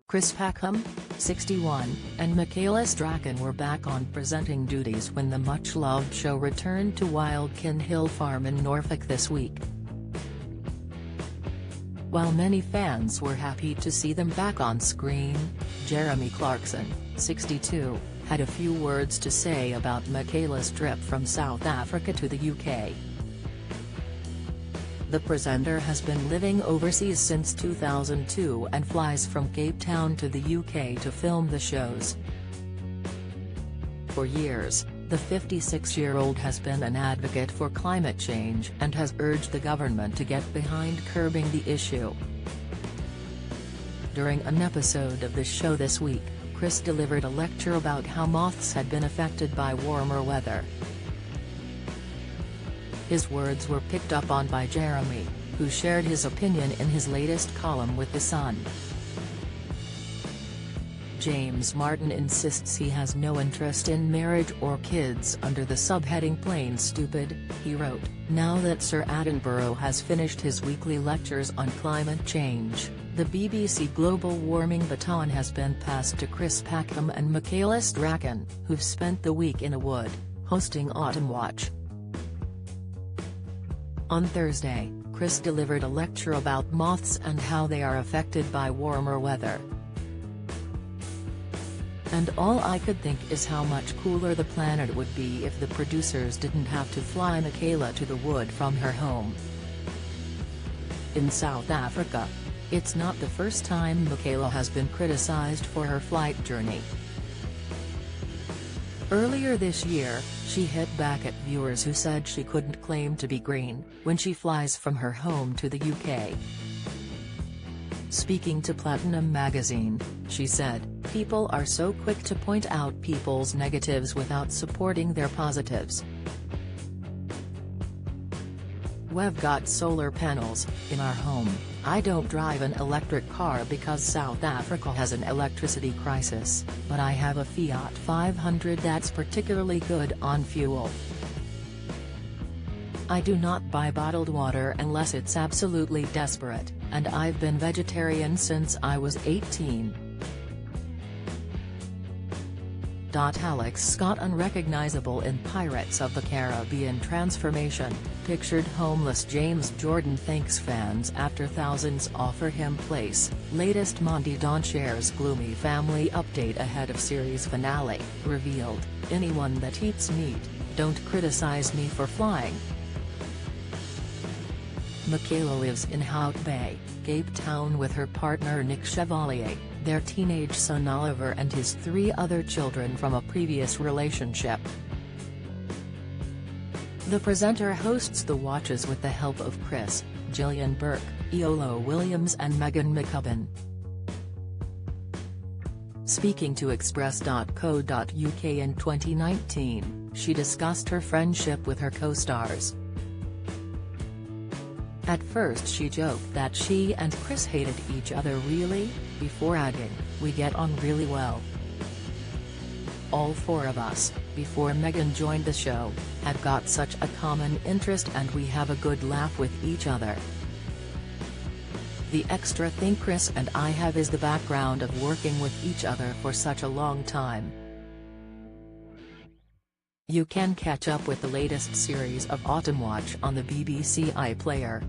Chris Packham, 61, and Michaela Strachan were back on presenting duties when the much-loved show returned to Wildkin Hill Farm in Norfolk this week. While many fans were happy to see them back on screen, Jeremy Clarkson, 62, had a few words to say about Michaela's trip from South Africa to the UK. The presenter has been living overseas since 2002 and flies from Cape Town to the UK to film the shows. For years, the 56-year-old has been an advocate for climate change and has urged the government to get behind curbing the issue. During an episode of the show this week, Chris delivered a lecture about how moths had been affected by warmer weather. His words were picked up on by Jeremy, who shared his opinion in his latest column with The Sun. James Martin insists he has no interest in marriage or kids under the subheading Plain Stupid, he wrote, now that Sir Attenborough has finished his weekly lectures on climate change, the BBC global warming baton has been passed to Chris Packham and Michaela Strachan, who've spent the week in a wood, hosting Autumn Watch. On Thursday, Chris delivered a lecture about moths and how they are affected by warmer weather. And all I could think is how much cooler the planet would be if the producers didn't have to fly Michaela to the wood from her home in South Africa. It's not the first time Michaela has been criticized for her flight journey. Earlier this year, she hit back at viewers who said she couldn't claim to be green when she flies from her home to the UK. Speaking to Platinum magazine, she said, "People are so quick to point out people's negatives without supporting their positives. We've got solar panels in our home. I don't drive an electric car because South Africa has an electricity crisis, but I have a Fiat 500 that's particularly good on fuel. I do not buy bottled water unless it's absolutely desperate, and I've been vegetarian since I was 18. Alex Scott, unrecognizable in Pirates of the Caribbean transformation, pictured homeless James Jordan thanks fans after thousands offer him place. Latest Monty Don shares gloomy family update ahead of series finale, revealed, anyone that eats meat, don't criticize me for flying. Michaela lives in Hout Bay, Cape Town with her partner Nick Chevalier, their teenage son Oliver and his 3 other children from a previous relationship. The presenter hosts the watches with the help of Chris, Gillian Burke, Iolo Williams and Megan McCubbin. Speaking to Express.co.uk in 2019, she discussed her friendship with her co-stars. At first she joked that she and Chris hated each other really, before adding, "We get on really well. All 4 of us, before Megan joined the show, had got such a common interest and we have a good laugh with each other. The extra thing Chris and I have is the background of working with each other for such a long time." You can catch up with the latest series of Autumn Watch on the BBC iPlayer.